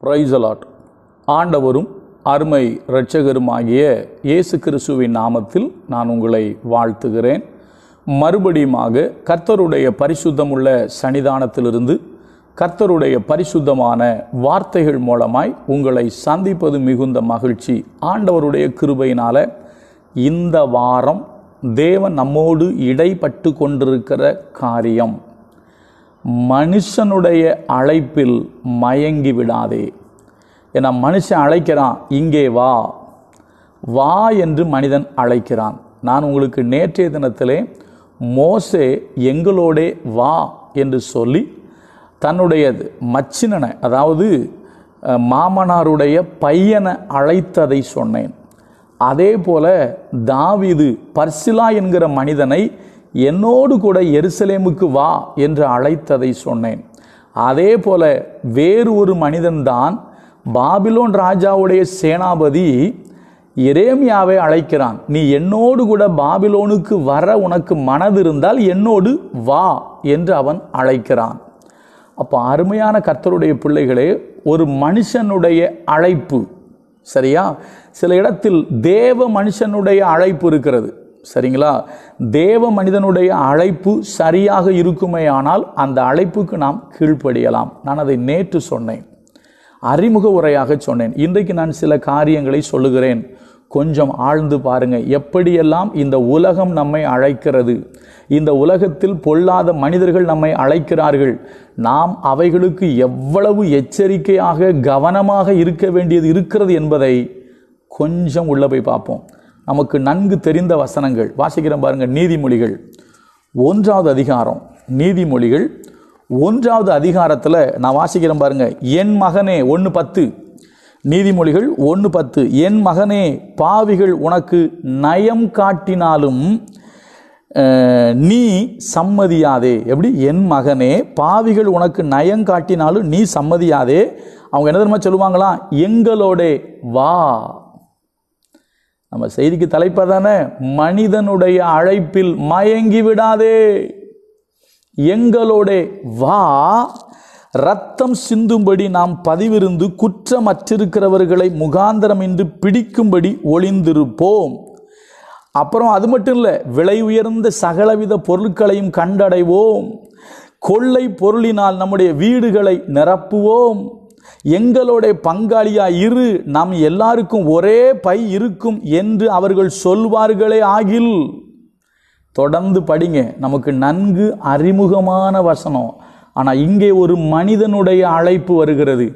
Price allot. ஆண்டவரும் அருமை இரட்சகருமாகிய இயேசு கிறிஸ்துவின் நாமத்தில் நான் உங்களை வாழ்த்துகிறேன். மறுபடியுமாக கர்த்தருடைய பரிசுத்தமுள்ள சன்னிதானத்திலிருந்து கர்த்தருடைய பரிசுத்தமான வார்த்தைகள் மூலமாய் உங்களை சந்திப்பது மிகுந்த மகிழ்ச்சி. ஆண்டவருடைய கிருபையினால இந்த வாரம் தேவன் நம்மோடு இடைப்பட்டு கொண்டிருக்கிற காரியம், மனுஷனுடைய அழைப்பில் மயங்கி விடாதே. ஏன்னா மனுஷன் அழைக்கிறான், இங்கே வா வா என்று மனிதன் அழைக்கிறான். நான் உங்களுக்கு நேற்றைய தினத்திலே மோசே எங்களோடே வா என்று சொல்லி தன்னுடைய மச்சினனை, அதாவது மாமனாருடைய பையனை அழைத்ததை சொன்னேன். அதே போல தாவீது பர்சிலா என்கிற மனிதனை என்னோடு கூட எருசலேமுக்கு வா என்று அழைத்ததை சொன்னேன். அதே போல வேறு ஒரு மனிதன்தான் பாபிலோன் ராஜாவுடைய சேனாபதி எரேமியாவை அழைக்கிறான். நீ என்னோடு கூட பாபிலோனுக்கு வர உனக்கு மனது இருந்தால் என்னோடு வா என்று அவன் அழைக்கிறான். அப்போ அருமையான கர்த்தருடைய பிள்ளைகளே, ஒரு மனுஷனுடைய அழைப்பு சரியா? சில இடத்தில் தேவ மனுஷனுடைய அழைப்பு இருக்கிறது, சரிங்களா? தேவ மனிதனுடைய அழைப்பு சரியாக இருக்குமே ஆனால் அந்த அழைப்புக்கு நாம் கீழ்ப்படியலாம். நான் அதை நேற்று சொன்னேன், அறிமுக உரையாக சொன்னேன். இன்றைக்கு நான் சில காரியங்களை சொல்லுகிறேன், கொஞ்சம் ஆழ்ந்து பாருங்க. எப்படியெல்லாம் இந்த உலகம் நம்மை அழைக்கிறது, இந்த உலகத்தில் பொல்லாத மனிதர்கள் நம்மை அழைக்கிறார்கள், நாம் அவைகளுக்கு எவ்வளவு எச்சரிக்கையாக கவனமாக இருக்க வேண்டியது இருக்கிறது என்பதை கொஞ்சம் உள்ள போய் பார்ப்போம். நமக்கு நன்கு தெரிந்த வசனங்கள் வாசிக்கிறோம் பாருங்க. நீதிமொழிகள் 1வது அதிகாரம், நீதிமொழிகள் 1வது அதிகாரத்தில் நான் வாசிக்கிறேன் பாருங்க. என் மகனே 1:10, நீதிமொழிகள் 1:10, என் மகனே பாவிகள் உனக்கு நயம் காட்டினாலும் நீ சம்மதியாதே. எப்படி? என் மகனே பாவிகள் உனக்கு நயம் காட்டினாலும் நீ சம்மதியாதே. அவங்க என்ன தெரியுமா சொல்லுவாங்களாம்? எங்களோடே வா. நம்ம செய்திக்கு தலைப்பா தானே, மனிதனுடைய அழைப்பில் மயங்கி விடாதே, எங்களோடே வா. இரத்தம் சிந்தும்படி நாம் பதிவிருந்து குற்றமற்றிருக்கிறவர்களை முகாந்தரமின்றி பிடிக்கும்படி ஒளிந்திருப்போம். அப்புறம் அது மட்டும் இல்லை, விலை உயர்ந்த சகலவித பொருட்களையும் கண்டடைவோம். கொள்ளை பொருளினால் நம்முடைய வீடுகளை நிரப்புவோம். எங்களோட பங்காளியா இரு, நாம் எல்லாருக்கும் ஒரே பை இருக்கும் என்று அவர்கள் சொல்வார்களே ஆகில். தொடர்ந்து படிங்க, நமக்கு நன்கு அறிமுகமான வசனம். ஆனால் இங்கே ஒரு மனிதனுடைய அழைப்பு வருகிறது.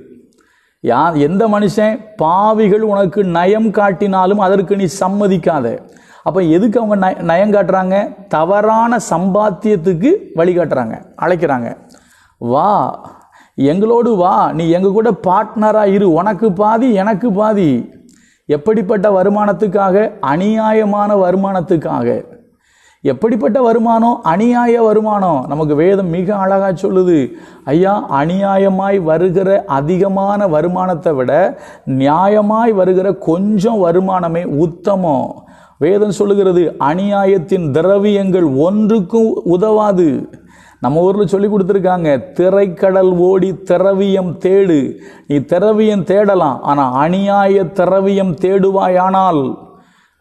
எந்த மனுஷன்? பாவிகள் உனக்கு நயம் காட்டினாலும் அதற்கு நீ சம்மதிக்காத. அப்போ எதுக்கு அவங்க நயம் காட்டுறாங்க? தவறான சம்பாத்தியத்துக்கு வழிகாட்டுறாங்க, அழைக்கிறாங்க. வா, எங்களோடு வா, நீ எங்க கூட பார்ட்னராக இரு, உனக்கு பாதி எனக்கு பாதி. எப்படிப்பட்ட வருமானத்துக்காக? அநியாயமான வருமானத்துக்காக. எப்படிப்பட்ட வருமானம்? அநியாய வருமானம். நமக்கு வேதம் மிக அழகா சொல்லுது, ஐயா, அநியாயமாய் வருகிற அதிகமான வருமானத்தை விட நியாயமாய் வருகிற கொஞ்சம் வருமானமே உத்தமம். வேதம் சொல்லுகிறது, அநியாயத்தின் திரவியங்கள் ஒன்றுக்கும் உதவாது. நம்ம ஊரில் சொல்லி கொடுத்துருக்காங்க, திரைக்கடல் ஓடி திரவியம் தேடு. நீ திரவியம் தேடலாம், ஆனால் அநியாய திரவியம் தேடுவாயானால்,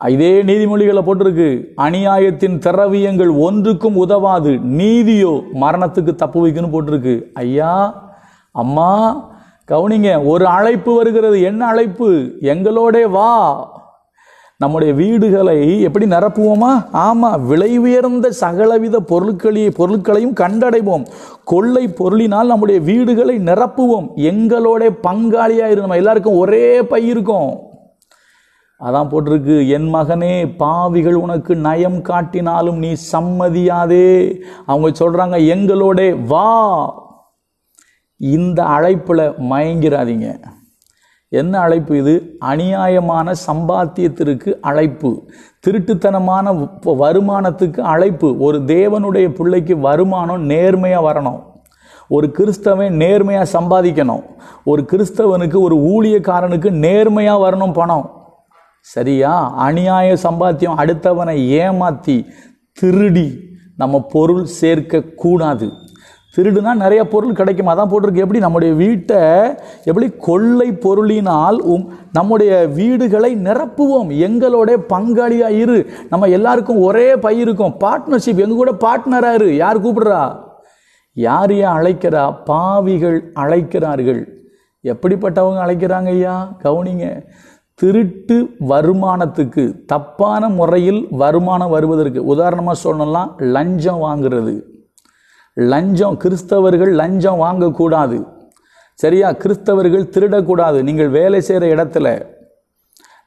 இதே நீதிமொழிகளை போட்டிருக்கு, அநியாயத்தின் திரவியங்கள் ஒன்றுக்கும் உதவாது, நீதியோ மரணத்துக்கு தப்பு வைக்குன்னு போட்டிருக்கு. ஐயா, அம்மா, கவனிங்க, ஒரு அழைப்பு வருகிறது. என்ன அழைப்பு? எங்களோட வா. நம்முடைய வீடுகளை எப்படி நிரப்புவோமா? ஆமாம், விலை உயர்ந்த சகலவித பொருட்களையும் கண்டடைவோம். கொள்ளை பொருளினால் நம்முடைய வீடுகளை நிரப்புவோம். எங்களோட பங்காளியாக நம்ம எல்லாருக்கும் ஒரே பை இருக்கும். அதான் போட்டிருக்கு, என் மகனே பாவிகள் உனக்கு நயம் காட்டினாலும் நீ சம்மதியாதே. அவங்க சொல்றாங்க, எங்களோட வா. இந்த அழைப்புல மயங்கிறாதீங்க. என்ன அழைப்பு இது? அநியாயமான சம்பாத்தியத்திற்கு அழைப்பு, திருட்டுத்தனமான வருமானத்துக்கு அழைப்பு. ஒரு தேவனுடைய பிள்ளைக்கு வருமானம் நேர்மையாக வரணும். ஒரு கிறிஸ்தவன் நேர்மையாக சம்பாதிக்கணும். ஒரு கிறிஸ்தவனுக்கு, ஒரு ஊழியக்காரனுக்கு நேர்மையாக வரணும் பணம். சரியா? அநியாய சம்பாத்தியம், அடுத்தவனை ஏமாற்றி திருடி நம்ம பொருள் சேர்க்க கூடாது. திருடுனா நிறைய பொருள் கிடைக்கும், அதான் போட்டிருக்கு. எப்படி நம்முடைய வீட்டை எப்படி கொள்ளை பொருளினால் நம்முடைய வீடுகளை நிரப்புவோம். எங்களோட பங்காளியா இரு. நம்ம எல்லாருக்கும் ஒரே பை இருக்கும், பார்ட்னர்ஷிப். எங்க கூட பார்ட்னரா இரு. யார் கூப்பிடுறா? யார் அழைக்கிறா? பாவிகள் அழைக்கிறார்கள். எப்படிப்பட்டவங்க அழைக்கிறாங்க ஐயா? கவனிங்க. திருட்டு வருமானத்துக்கு, தப்பான முறையில் வருமானம் வருவதற்கு, உதாரணமாக சொல்லணும்னா லஞ்சம் வாங்குறது. லஞ்சம், கிறிஸ்தவர்கள் லஞ்சம் வாங்கக்கூடாது, சரியா? கிறிஸ்தவர்கள் திருடக்கூடாது. நீங்கள் வேலை செய்கிற இடத்துல,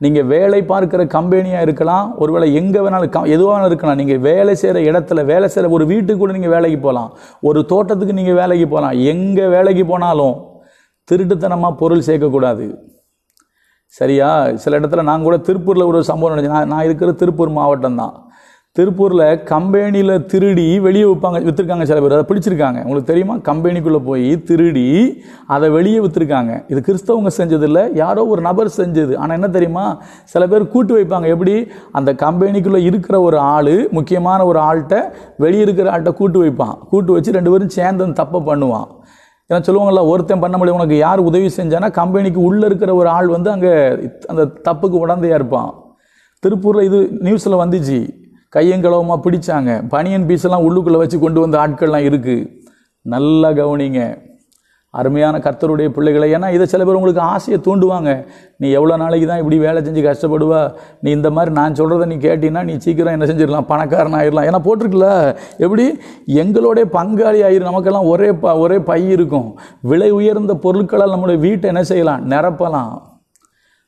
நீங்கள் வேலை பார்க்குற கம்பெனியாக இருக்கலாம், ஒருவேளை எங்கே வேணாலும் எதுவாக வேணாலும் இருக்கலாம். நீங்கள் வேலை செய்கிற இடத்துல, வேலை செய்கிற ஒரு வீட்டுக்கு கூட நீங்கள் வேலைக்கு போகலாம், ஒரு தோட்டத்துக்கு நீங்கள் வேலைக்கு போகலாம். எங்கே வேலைக்கு போனாலும் திருட்டுத்தனமாக பொருள் சேர்க்கக்கூடாது, சரியா? சில இடத்துல நான் கூட திருப்பூரில் ஒரு சம்பவம் நினைச்சேன். நான் இருக்கிற திருப்பூர் மாவட்டம் தான். திருப்பூரில் கம்பெனியில் திருடி வெளியே விற்றுருக்காங்க சில பேர். அதை பிடிச்சிருக்காங்க. உங்களுக்கு தெரியுமா? கம்பெனிக்குள்ளே போய் திருடி அதை வெளியே விற்றுருக்காங்க. இது கிறிஸ்தவங்க செஞ்சதில்லை, யாரோ ஒரு நபர் செஞ்சது. ஆனால் என்ன தெரியுமா? சில பேர் கூட்டு வைப்பாங்க. எப்படி? அந்த கம்பெனிக்குள்ளே இருக்கிற ஒரு ஆள், முக்கியமான ஒரு ஆள்கிட்ட வெளியே இருக்கிற ஆள்கிட்ட கூட்டு வைப்பான். கூட்டு வச்சு 2 பேரும் சேர்ந்து தப்பை பண்ணுவான். ஏன்னா சொல்லுவாங்கள்ல, ஒருத்தன் பண்ண முடியும், உனக்கு யார் உதவி செஞ்சானா கம்பெனிக்கு உள்ளே இருக்கிற ஒரு ஆள் அங்கே அந்த தப்புக்கு உடந்தையாக இருப்பான். திருப்பூரில் இது நியூஸில் வந்துச்சு. கையங்களவமாக பிடிச்சாங்க. பனியன் பீஸெல்லாம் உள்ளுக்குள்ளே வச்சு கொண்டு வந்த ஆட்கள்லாம் இருக்குது. நல்லா கவனிங்க அருமையான கர்த்தருடைய பிள்ளைகளை. ஏன்னா இதை சில பேர் உங்களுக்கு ஆசையை தூண்டுவாங்க. நீ எவ்வளோ நாளைக்கு தான் இப்படி வேலை செஞ்சு கஷ்டப்படுவா, நீ இந்த மாதிரி நான் சொல்கிறத நீ கேட்டீங்கன்னா நீ சீக்கிரம் என்ன செஞ்சிடலாம், பணக்காரன் ஆயிடலாம். ஏன்னா போட்டிருக்குல்ல, எப்படி எங்களோடைய பங்காளி ஆயிரும். நமக்கெல்லாம் ஒரே பை இருக்கும். விலை உயர்ந்த பொருட்களால் நம்முடைய வீட்டை என்ன செய்யலாம், நிரப்பலாம்.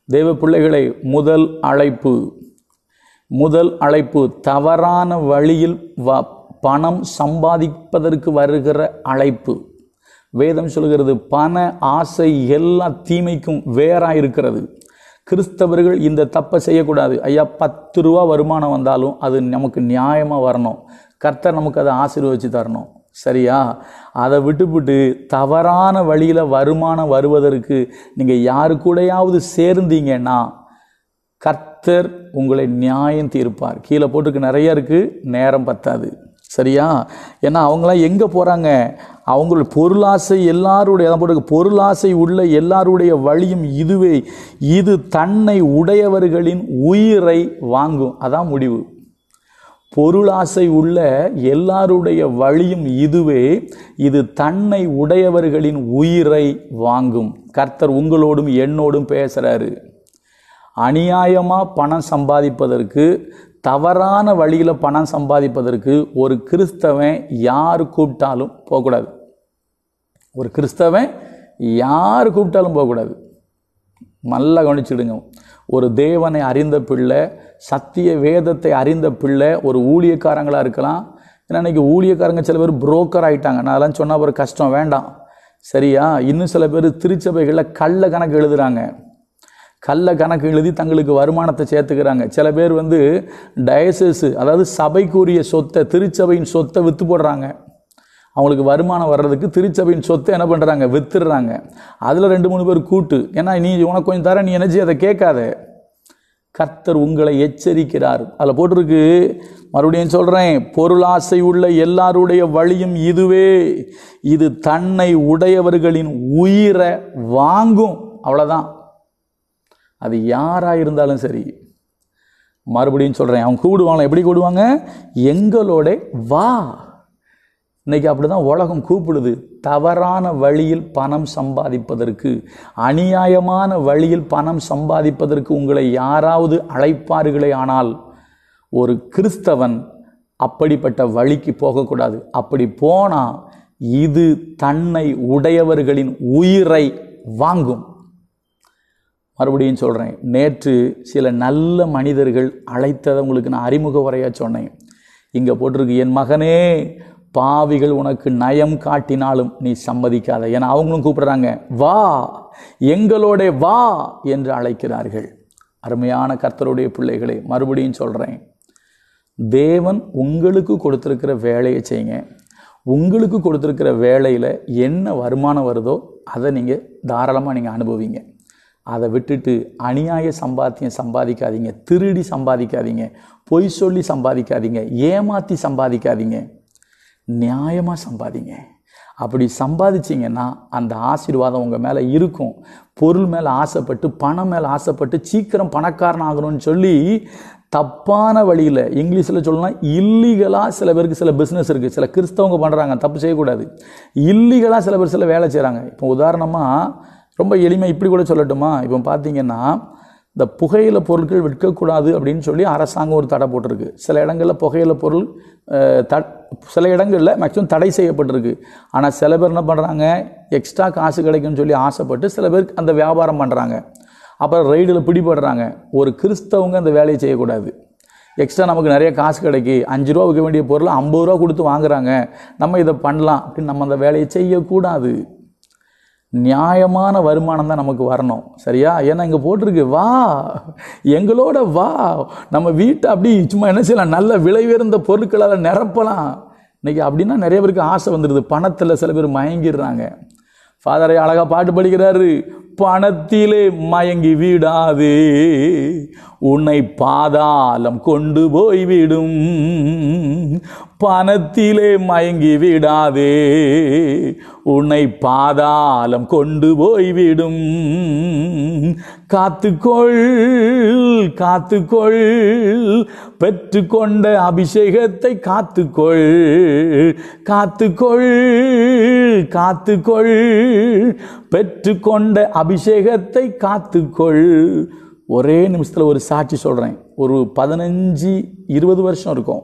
தேவ பிள்ளைகளை, முதல் அழைப்பு தவறான வழியில் பணம் சம்பாதிப்பதற்கு வருகிற அழைப்பு. வேதம் சொல்கிறது, பண ஆசை எல்லா தீமைக்கும் வேறாக இருக்கிறது. கிறிஸ்தவர்கள் இந்த தப்பை செய்யக்கூடாது. ஐயா, 10 ரூபா வருமானம் வந்தாலும் அது நமக்கு நியாயமாக வரணும். கர்த்தர் நமக்கு அதை ஆசீர்வதிச்சு தரணும், சரியா? அதை விட்டுவிட்டு தவறான வழியில் வருமானம் வருவதற்கு நீங்கள் யாரு கூடயாவது சேர்ந்தீங்கன்னா கர்த்தர் உங்களை நியாயம் தீர்ப்பார். கீழே போட்டுக்கு நிறைய இருக்குது, நேரம் பத்தாது, சரியா? ஏன்னா அவங்களாம் எங்கே போகிறாங்க? அவங்களுடைய பொருளாசை, எல்லாருடைய போட்டு பொருளாசை உள்ள எல்லாருடைய வழியும் இதுவே, இது தன்னை உடையவர்களின் உயிரை வாங்கும். அதான் முடிவு. பொருளாசை உள்ள எல்லாருடைய வழியும் இதுவே, இது தன்னை உடையவர்களின் உயிரை வாங்கும். கர்த்தர் உங்களோடும் என்னோடும் பேசுகிறாரு. அநியாயமாக பணம் சம்பாதிப்பதற்கு, தவறான வழியில் பணம் சம்பாதிப்பதற்கு ஒரு கிறிஸ்தவன் யார் கூப்பிட்டாலும் போகக்கூடாது. ஒரு கிறிஸ்தவன் யார் கூப்பிட்டாலும் போகக்கூடாது. நல்லா கவனிச்சுடுங்க. ஒரு தேவனை அறிந்த பிள்ளை, சத்திய வேதத்தை அறிந்த பிள்ளை, ஒரு ஊழியக்காரங்களாக இருக்கலாம். ஏன்னா இன்றைக்கி ஊழியக்காரங்க சில பேர் புரோக்கர் ஆகிட்டாங்க. நான் அதெல்லாம் சொன்னால் ஒரு கஷ்டம், வேண்டாம், சரியா? இன்னும் சில பேர் திருச்சபைகளில் கள்ள கணக்கு எழுதுகிறாங்க. கள்ள கணக்கு எழுதி தங்களுக்கு வருமானத்தை சேர்த்துக்கிறாங்க. சில பேர் டயசஸ், அதாவது சபைக்குரிய சொத்தை, திருச்சபையின் சொத்தை விற்று போடுறாங்க. அவங்களுக்கு வருமானம் வர்றதுக்கு திருச்சபையின் சொத்தை என்ன பண்ணுறாங்க, விற்றுடுறாங்க. அதில் 2-3 பேர் கூட்டு. ஏன்னா நீ உனக்கு கொஞ்சம் தர, நீ என்னச்சி அதை கேட்காத. கர்த்தர் உங்களை எச்சரிக்கிறார். அதில் போட்டிருக்கு, மறுபடியும் சொல்கிறேன், பொருளாசை உள்ள எல்லாருடைய வழியும் இதுவே, இது தன்னை உடையவர்களின் உயிரை வாங்கும். அவ்வளோதான். அது யாராக இருந்தாலும் சரி. மறுபடியும் சொல்கிறேன், அவங்க கூப்பிடுவாங்களா? எப்படி கூப்பிடுவாங்க? எங்களோட வா. இன்றைக்கி அப்படி தான் உலகம் கூப்பிடுது. தவறான வழியில் பணம் சம்பாதிப்பதற்கு, அநியாயமான வழியில் பணம் சம்பாதிப்பதற்கு உங்களை யாராவது அழைப்பார்களே, ஆனால் ஒரு கிறிஸ்தவன் அப்படிப்பட்ட வழிக்கு போகக்கூடாது. அப்படி போனால் இது தன்னை உடையவர்களின் உயிரை வாங்கும். மறுபடியும் சொல்கிறேன், நேற்று சில நல்ல மனிதர்கள் அழைத்ததை உங்களுக்கு நான் அறிமுக உரையாக சொன்னேன். இங்கே போட்டிருக்கு, என் மகனே, பாவிகள் உனக்கு நயம் காட்டினாலும் நீ சம்மதிக்காத. ஏன்னா அவங்களும் கூப்பிடுறாங்க, வா, எங்களோட வா என்று அழைக்கிறார்கள். அருமையான கர்த்தருடைய பிள்ளைகளை, மறுபடியும் சொல்கிறேன், தேவன் உங்களுக்கு கொடுத்துருக்கிற வேலையை செய்யுங்க. உங்களுக்கு கொடுத்துருக்கிற வேலையில் என்ன வருமானம் வருதோ அதை நீங்கள் தாராளமாக நீங்கள் அனுபவிங்க. அதை விட்டுட்டு அநியாய சம்பாதிக்காதீங்க, திருடி சம்பாதிக்காதீங்க, பொய் சொல்லி சம்பாதிக்காதீங்க, ஏமாற்றி சம்பாதிக்காதீங்க. நியாயமாக சம்பாதிங்க. அப்படி சம்பாதிச்சிங்கன்னா அந்த ஆசீர்வாதம் உங்கள் மேலே இருக்கும். பொருள் மேலே ஆசைப்பட்டு, பணம் மேலே ஆசைப்பட்டு சீக்கிரம் பணக்காரன் ஆகணும்னு சொல்லி தப்பான வழியில், இங்கிலீஷில் சொல்லலாம் இல்லீகலாக சில பேருக்கு சில பிஸ்னஸ் இருக்குது. சில கிறிஸ்தவங்க பண்ணுறாங்க, தப்பு செய்யக்கூடாது. இல்லீகலாக சில பேர் சில வேலை செய்கிறாங்க. இப்போ உதாரணமாக ரொம்ப எளிமை இப்படி கூட சொல்லட்டுமா, இப்போ பார்த்தீங்கன்னா இந்த புகையில பொருட்கள் விற்கக்கூடாது அப்படின்னு சொல்லி அரசாங்கம் ஒரு தடை போட்டிருக்கு. சில இடங்களில் புகையில பொருள் சில இடங்களில் மேக்ஸிமம் தடை செய்யப்பட்டிருக்கு. ஆனால் சில பேர் என்ன பண்ணுறாங்க, எக்ஸ்ட்ரா காசு கிடைக்கும்னு சொல்லி ஆசைப்பட்டு சில பேர் அந்த வியாபாரம் பண்ணுறாங்க. அப்புறம் ரைடில் பிடிபடுறாங்க. ஒரு கிறிஸ்தவங்க அந்த வேலையை செய்யக்கூடாது. எக்ஸ்ட்ரா நமக்கு நிறைய காசு கிடைக்கி 5 ரூபா விற்க வேண்டிய பொருள் 50 ரூபா கொடுத்து வாங்குறாங்க, நம்ம இதை பண்ணலாம் அப்படின்னு நம்ம அந்த வேலையை செய்யக்கூடாது. நியாயமான வருமானம் தான் நமக்கு வரணும், சரியா? ஏன்னா இங்கே போட்டிருக்கு, வா எங்களோட வா, நம்ம வீட்டை அப்படி சும்மா என்ன செய்யலாம், நல்ல விலை உயர்ந்த பொருட்களால் நிரப்பலாம். இன்னைக்கு அப்படின்னா நிறைய பேருக்கு ஆசை வந்துடுது. பணத்தில் சில பேர் மயங்கிடுறாங்க. ஃபாதரை அழகாக பாட்டு படிக்கிறாரு, பணத்திலே மயங்கி விடாதே, உன்னை பாதாளம் கொண்டு போய்விடும். பணத்திலே மயங்கி விடாதே, உன்னை பாதாளம் கொண்டு போய்விடும். காத்துக்கொள் காத்துக்கொள், பெற்றுக்கொண்ட அபிஷேகத்தை காத்துக்கொள். காத்துக்கொள் காத்துக்கொள், பெற்றுக்கொண்ட அபிஷேகத்தை காத்துக்கொள். ஒரே நிமிஷத்தில் ஒரு சாட்சி சொல்கிறேன். ஒரு 15-20 வருஷம் இருக்கும்.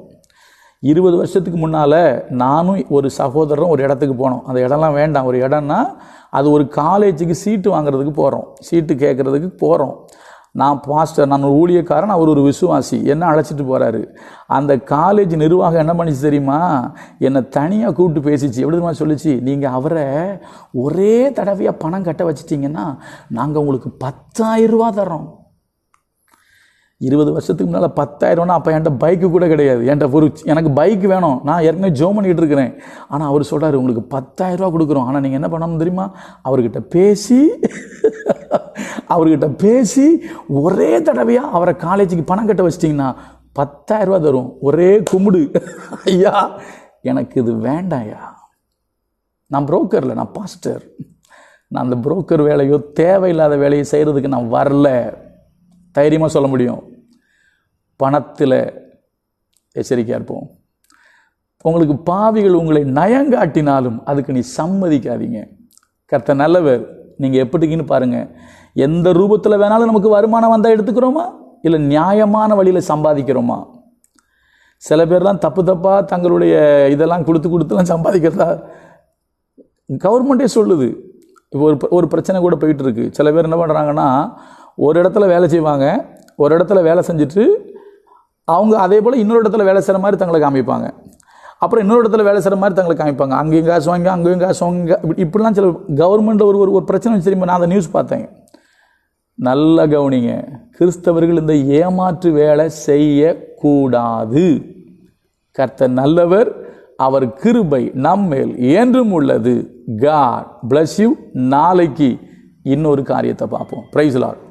20 வருஷத்துக்கு முன்னால் நானும் ஒரு சகோதரரும் ஒரு இடத்துக்கு போனோம். அந்த இடம்லாம் வேண்டாம், ஒரு இடம்னா அது ஒரு காலேஜுக்கு சீட்டு வாங்குறதுக்கு போகிறோம், சீட்டு கேட்குறதுக்கு போகிறோம். நான் பாஸ்டர், நான் ஒரு ஊழியக்காரன், அவர் ஒரு விசுவாசி, என்ன அழைச்சிட்டு போகிறாரு. அந்த காலேஜ் நிர்வாகம் என்ன பண்ணிச்சு தெரியுமா, என்னை தனியாக கூப்பிட்டு பேசிச்சு. எப்படி தெரியுமா சொல்லிச்சு, நீங்கள் அவரை ஒரே தடவையாக பணம் கட்ட வச்சிட்டிங்கன்னா நாங்கள் உங்களுக்கு 10,000 ரூபா தரோம். 20 வருஷத்துக்கு முன்னால் 10,000. அப்போ என்கிட்ட பைக்கு கூட கிடையாது. எனக்கு பைக் வேணும், நான் ஏற்கனவே ஜோம் பண்ணிகிட்டு இருக்கிறேன். ஆனால் அவர் சொல்கிறார், உங்களுக்கு 10,000 ரூபா கொடுக்குறோம், ஆனால் நீங்கள் என்ன பண்ணணும் தெரியுமா, அவர்கிட்ட பேசி ஒரே தடவையாக அவரை காலேஜுக்கு பணம் கட்ட வச்சிட்டிங்கன்னா 10,000 ரூபா தரும். ஒரே கும்பிடு. ஐயா எனக்கு இது வேண்டாம்யா, நான் புரோக்கரில், நான் பாஸ்டர், நான் அந்த புரோக்கர் வேலையோ தேவையில்லாத வேலையை செய்கிறதுக்கு நான் வரல. தைரியமாக சொல்ல முடியும். பணத்தில் எச்சரிக்கையாக இருப்போம். உங்களுக்கு பாவிகள் உங்களை நயங்காட்டினாலும் அதுக்கு நீ சம்மதிக்காதீங்க. கர்த்தர் நல்லவர். நீங்கள் எப்படிக்குன்னு பாருங்கள். எந்த ரூபத்தில் வேணாலும் நமக்கு வருமானம் வந்தால் எடுத்துக்கிறோமா, இல்லை நியாயமான வழியில் சம்பாதிக்கிறோமா? சில பேர்லாம் தப்பாக தங்களுடைய இதெல்லாம் கொடுத்துலாம் சம்பாதிக்கிறதா கவர்மெண்ட்டே சொல்லுது. இப்போ ஒரு பிரச்சனை கூட போயிட்டு இருக்கு. சில பேர் என்ன பண்ணுறாங்கன்னா, ஒரு இடத்துல வேலை செய்வாங்க, ஒரு இடத்துல வேலை செஞ்சுட்டு அவங்க அதே போல் இன்னொரு இடத்துல வேலை செய்கிற மாதிரி தங்களை காமிப்பாங்க. அப்புறம் இன்னொரு இடத்துல வேலை செய்கிற மாதிரி தங்களை காமிப்பாங்க. அங்கேயும் காசு வாங்க, அங்கேயும் காசு வாங்க, இப்படிலாம் சில கவர்மெண்ட்டில் ஒரு பிரச்சனை வச்சு தெரியுமா. நான் அந்த நியூஸ் பார்த்தேன். நல்லா கவனிங்க, கிறிஸ்தவர்கள் இந்த ஏமாற்று வேலை செய்யக்கூடாது. கர்த்தர் நல்லவர், அவர் கிருபை நம்மேல் என்றும் உள்ளது. God bless you. நாளைக்கு இன்னொரு காரியத்தை பார்ப்போம். Praise the Lord.